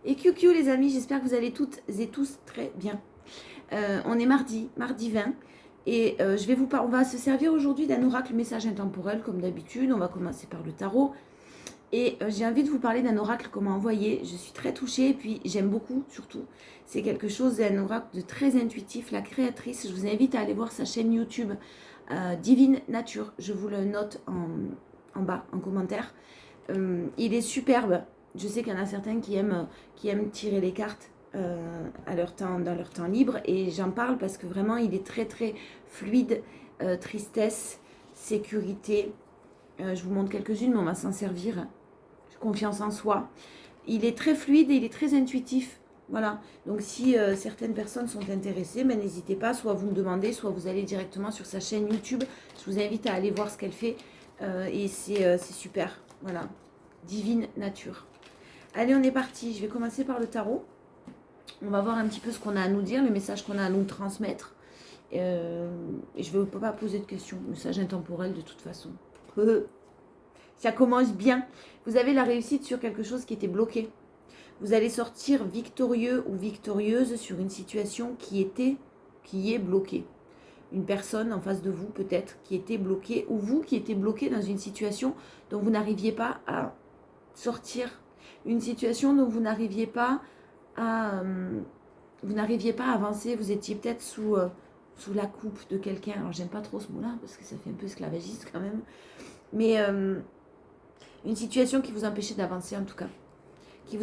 Et QQ les amis, j'espère que vous allez toutes et tous très bien. On est mardi 20. Et on va se servir aujourd'hui d'un oracle message intemporel comme d'habitude. On va commencer par le tarot. Et j'ai envie de vous parler d'un oracle qu'on m'a envoyé. Je suis très touchée et puis j'aime beaucoup surtout. C'est quelque chose, un oracle de très intuitif. La créatrice, je vous invite à aller voir sa chaîne YouTube Divine Nature. Je vous le note en bas, en commentaire. Il est superbe. Je sais qu'il y en a certains qui aiment tirer les cartes dans leur temps libre. Et j'en parle parce que vraiment, il est très très fluide. Tristesse, sécurité. Je vous montre quelques-unes, mais on va s'en servir. Confiance en soi. Il est très fluide et il est très intuitif. Voilà. Donc si certaines personnes sont intéressées, ben, n'hésitez pas. Soit vous me demandez, soit vous allez directement sur sa chaîne YouTube. Je vous invite à aller voir ce qu'elle fait. Et c'est super. Voilà. Divine Nature. Allez, on est parti. Je vais commencer par le tarot. On va voir un petit peu ce qu'on a à nous dire, le message qu'on a à nous transmettre. Et je ne vais pas poser de questions. Message intemporel de toute façon. Ça commence bien. Vous avez la réussite sur quelque chose qui était bloqué. Vous allez sortir victorieux ou victorieuse sur une situation qui est bloquée. Une personne en face de vous peut-être qui était bloquée, ou vous qui étiez bloqué dans une situation dont vous n'arriviez pas à sortir. Une situation dont vous n'arriviez pas à avancer. Vous étiez peut-être sous la coupe de quelqu'un. Alors j'aime pas trop ce mot-là parce que ça fait un peu esclavagiste quand même. Mais une situation qui vous empêchait d'avancer en tout cas. Qui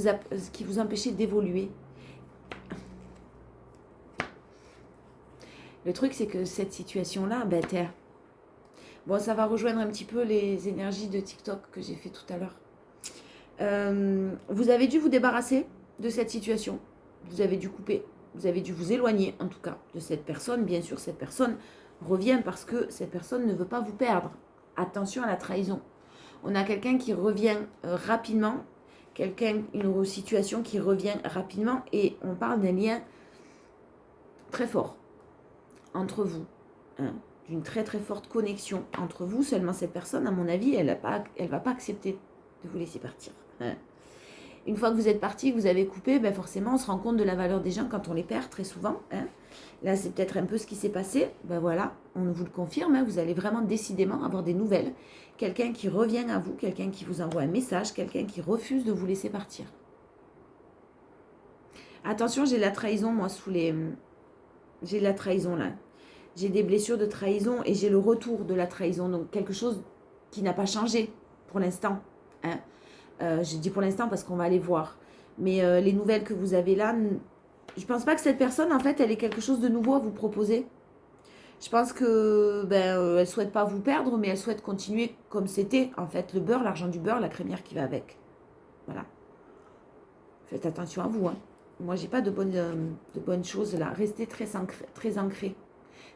vous empêchait d'évoluer. Le truc, c'est que cette situation-là, bon, ça va rejoindre un petit peu les énergies de TikTok que j'ai fait tout à l'heure. Vous avez dû vous débarrasser de cette situation. Vous avez dû couper. Vous avez dû vous éloigner, en tout cas, de cette personne. Bien sûr, cette personne revient parce que cette personne ne veut pas vous perdre. Attention à la trahison. On a quelqu'un qui revient rapidement. Une situation qui revient rapidement. Et on parle d'un lien très fort entre vous, hein, d'une très très forte connexion entre vous. Seulement cette personne, à mon avis, elle va pas accepter de vous laisser partir. Hein. Une fois que vous êtes parti, que vous avez coupé, forcément on se rend compte de la valeur des gens quand on les perd très souvent. Hein. Là c'est peut-être un peu ce qui s'est passé. Voilà, on vous le confirme, hein, vous allez vraiment décidément avoir des nouvelles. Quelqu'un qui revient à vous, quelqu'un qui vous envoie un message, quelqu'un qui refuse de vous laisser partir. Attention, j'ai la trahison moi j'ai la trahison là. J'ai des blessures de trahison et j'ai le retour de la trahison. Donc quelque chose qui n'a pas changé pour l'instant. Hein. Je dis pour l'instant parce qu'on va aller voir. Mais les nouvelles que vous avez là, je ne pense pas que cette personne, en fait, elle ait quelque chose de nouveau à vous proposer. Je pense que elle souhaite pas vous perdre, mais elle souhaite continuer comme c'était. En fait, le beurre, l'argent du beurre, la crémière qui va avec. Voilà. Faites attention à vous. Hein. Moi, j'ai pas de bonnes choses là. Restez très ancré,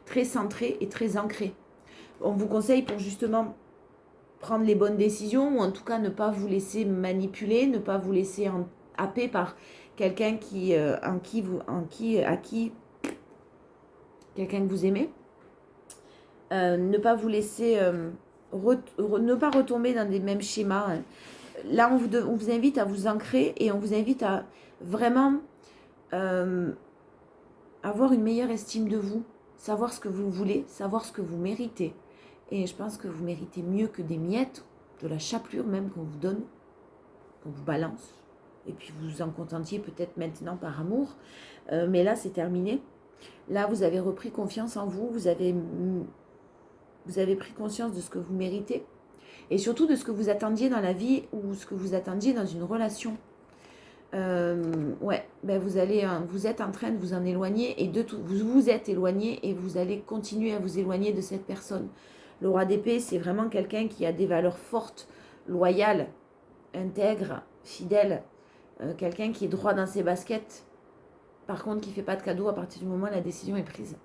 très centré et très ancré. On vous conseille pour justement prendre les bonnes décisions ou en tout cas ne pas vous laisser manipuler, ne pas vous laisser happer par quelqu'un quelqu'un que vous aimez. Ne pas vous laisser ne pas retomber dans des mêmes schémas. Là, on vous invite à vous ancrer et on vous invite à vraiment avoir une meilleure estime de vous, savoir ce que vous voulez, savoir ce que vous méritez. Et je pense que vous méritez mieux que des miettes, de la chapelure même qu'on vous donne, qu'on vous balance. Et puis vous vous en contentiez peut-être maintenant par amour. Mais là, c'est terminé. Là, vous avez repris confiance en vous. Vous avez pris conscience de ce que vous méritez. Et surtout de ce que vous attendiez dans la vie ou ce que vous attendiez dans une relation. Vous êtes en train de vous en éloigner et vous vous êtes éloigné et vous allez continuer à vous éloigner de cette personne. Le roi d'épée, c'est vraiment quelqu'un qui a des valeurs fortes, loyales, intègres, fidèles. Quelqu'un qui est droit dans ses baskets. Par contre, qui ne fait pas de cadeaux à partir du moment où la décision est prise.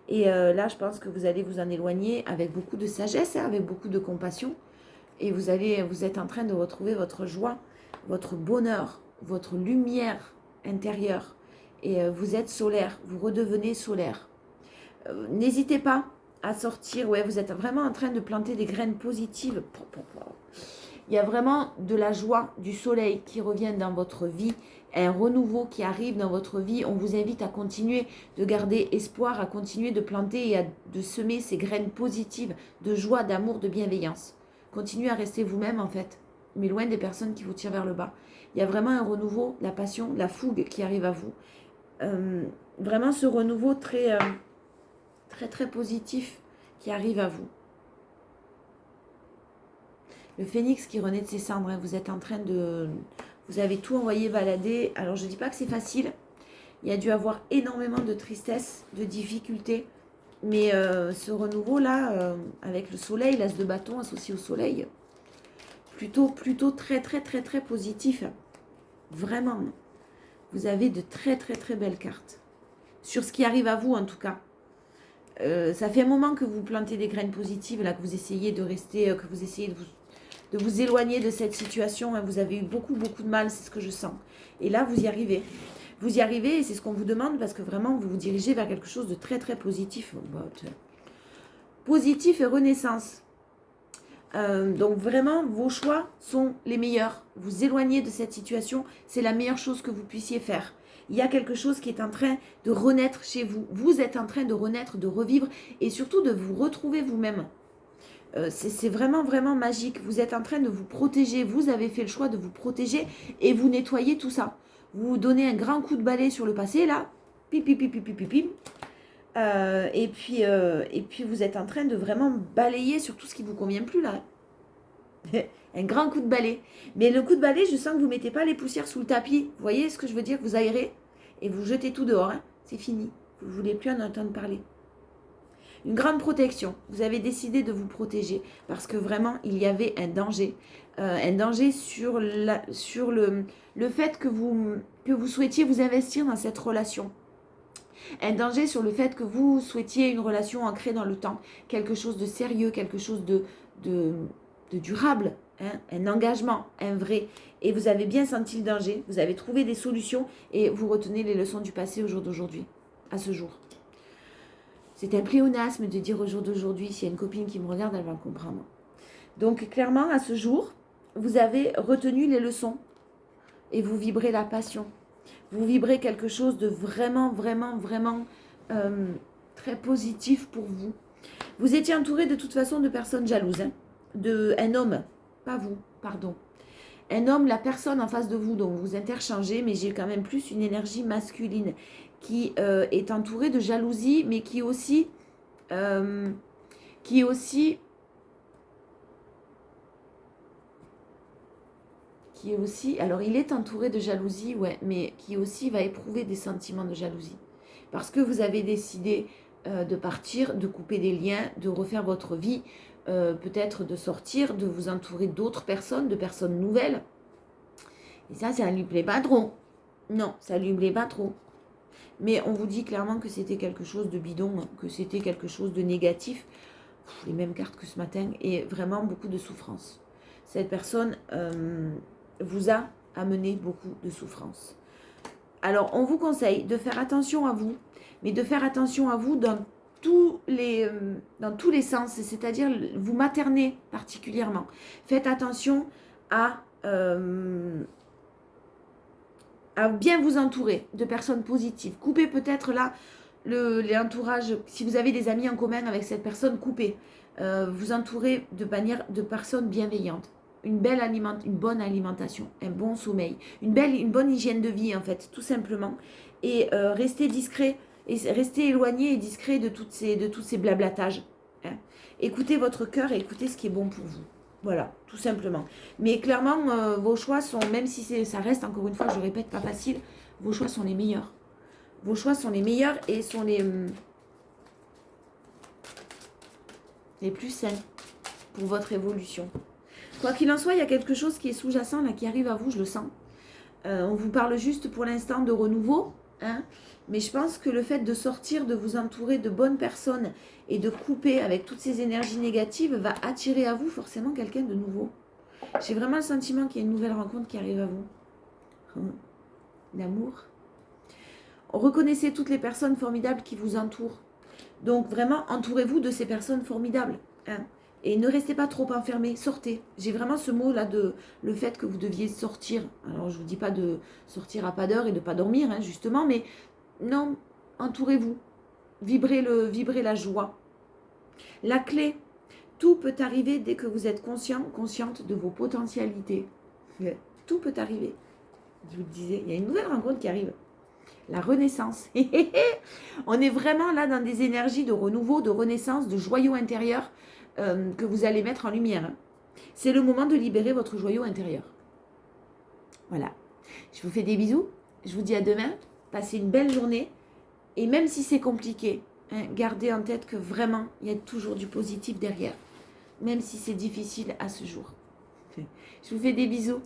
Et là, je pense que vous allez vous en éloigner avec beaucoup de sagesse, avec beaucoup de compassion. Et vous êtes en train de retrouver votre joie, votre bonheur, votre lumière intérieure. Et vous êtes solaire, vous redevenez solaire. N'hésitez pas à sortir, vous êtes vraiment en train de planter des graines positives. Il y a vraiment de la joie, du soleil qui revient dans votre vie, un renouveau qui arrive dans votre vie. On vous invite à continuer de garder espoir, à continuer de planter et de semer ces graines positives de joie, d'amour, de bienveillance. Continuez à rester vous-même en fait, mais loin des personnes qui vous tirent vers le bas. Il y a vraiment un renouveau, la passion, la fougue qui arrive à vous. Vraiment ce renouveau très, très, très positif qui arrive à vous. Le phénix qui renaît de ses cendres, hein, vous êtes en train de... Vous avez tout envoyé balader. Alors, je ne dis pas que c'est facile. Il y a dû avoir énormément de tristesse, de difficultés. Mais ce renouveau-là, avec le soleil, l'as de bâton associé au soleil, plutôt très, très, très, très positif. Vraiment. Vous avez de très, très, très belles cartes. Sur ce qui arrive à vous, en tout cas. Ça fait un moment que vous plantez des graines positives, là, que vous essayez de rester, que vous essayez de vous éloigner de cette situation. Hein. Vous avez eu beaucoup, beaucoup de mal, c'est ce que je sens. Et là, vous y arrivez. Vous y arrivez et c'est ce qu'on vous demande parce que vraiment, vous vous dirigez vers quelque chose de très, très positif. Positif et renaissance. Donc vraiment, vos choix sont les meilleurs. Vous éloigner de cette situation, c'est la meilleure chose que vous puissiez faire. Il y a quelque chose qui est en train de renaître chez vous. Vous êtes en train de renaître, de revivre et surtout de vous retrouver vous-même. C'est vraiment, vraiment magique. Vous êtes en train de vous protéger. Vous avez fait le choix de vous protéger et vous nettoyez tout ça. Vous vous donnez un grand coup de balai sur le passé, là. Pip, pip, pip, pip, pip, pip. Et puis, vous êtes en train de vraiment balayer sur tout ce qui ne vous convient plus, là. Un grand coup de balai. Mais le coup de balai, je sens que vous ne mettez pas les poussières sous le tapis. Vous voyez ce que je veux dire? Vous aérez et vous jetez tout dehors. Hein. C'est fini. Vous ne voulez plus en entendre parler. Une grande protection. Vous avez décidé de vous protéger parce que vraiment, il y avait un danger. Un danger sur le fait que vous souhaitiez vous investir dans cette relation. Un danger sur le fait que vous souhaitiez une relation ancrée dans le temps. Quelque chose de sérieux, quelque chose de durable. Hein, un engagement, un vrai. Et vous avez bien senti le danger. Vous avez trouvé des solutions et vous retenez les leçons du passé au jour d'aujourd'hui. À ce jour. C'est un pléonasme de dire au jour d'aujourd'hui, s'il y a une copine qui me regarde, elle va me comprendre. Donc clairement, à ce jour, vous avez retenu les leçons et vous vibrez la passion. Vous vibrez quelque chose de vraiment, vraiment, vraiment très positif pour vous. Vous étiez entouré de toute façon de personnes jalouses. Hein, un homme, pas vous, pardon. Un homme, la personne en face de vous dont vous interchangez, mais j'ai quand même plus une énergie masculine qui est entourée de jalousie, mais qui aussi, alors il est entouré de jalousie, ouais, mais qui aussi va éprouver des sentiments de jalousie. Parce que vous avez décidé de partir, de couper des liens, de refaire votre vie, peut-être de sortir, de vous entourer d'autres personnes, de personnes nouvelles. Et ça ne lui plaît pas trop. Non, ça ne lui plaît pas trop. Mais on vous dit clairement que c'était quelque chose de bidon, que c'était quelque chose de négatif. Les mêmes cartes que ce matin et vraiment beaucoup de souffrance. Cette personne vous a amené beaucoup de souffrance. Alors, on vous conseille de faire attention à vous, mais de faire attention à vous dans tous les sens, c'est-à-dire vous materner particulièrement. Faites attention à bien vous entourer de personnes positives. Coupez peut-être là l'entourage. Si vous avez des amis en commun avec cette personne, coupez. Vous entourez de personnes bienveillantes. Une bonne alimentation, un bon sommeil, une bonne hygiène de vie en fait, tout simplement. Et restez discret, et restez éloigné et discret de tous ces blablatages. Hein. Écoutez votre cœur et écoutez ce qui est bon pour vous. Voilà, tout simplement. Mais clairement, vos choix sont, même si ça reste, encore une fois, je répète, pas facile, vos choix sont les meilleurs. Vos choix sont les meilleurs et sont les plus sains pour votre évolution. Quoi qu'il en soit, il y a quelque chose qui est sous-jacent, là, qui arrive à vous, je le sens. On vous parle juste pour l'instant de renouveau, hein, mais je pense que le fait de sortir, de vous entourer de bonnes personnes et de couper avec toutes ces énergies négatives va attirer à vous forcément quelqu'un de nouveau. J'ai vraiment le sentiment qu'il y a une nouvelle rencontre qui arrive à vous. L'amour. Reconnaissez toutes les personnes formidables qui vous entourent. Donc vraiment, entourez-vous de ces personnes formidables. Hein. Et ne restez pas trop enfermés, sortez. J'ai vraiment ce mot là de le fait que vous deviez sortir. Alors je vous dis pas de sortir à pas d'heure et de pas dormir, hein, justement, mais non, entourez-vous. Vibrez la joie. La clé, tout peut arriver dès que vous êtes conscient, consciente de vos potentialités. Tout peut arriver. Je vous le disais, il y a une nouvelle rencontre qui arrive. La renaissance. On est vraiment là dans des énergies de renouveau, de renaissance, de joyau intérieur que vous allez mettre en lumière. C'est le moment de libérer votre joyau intérieur. Voilà. Je vous fais des bisous. Je vous dis à demain. Passez une belle journée. Et même si c'est compliqué, hein, gardez en tête que vraiment, il y a toujours du positif derrière. Même si c'est difficile à ce jour. Je vous fais des bisous.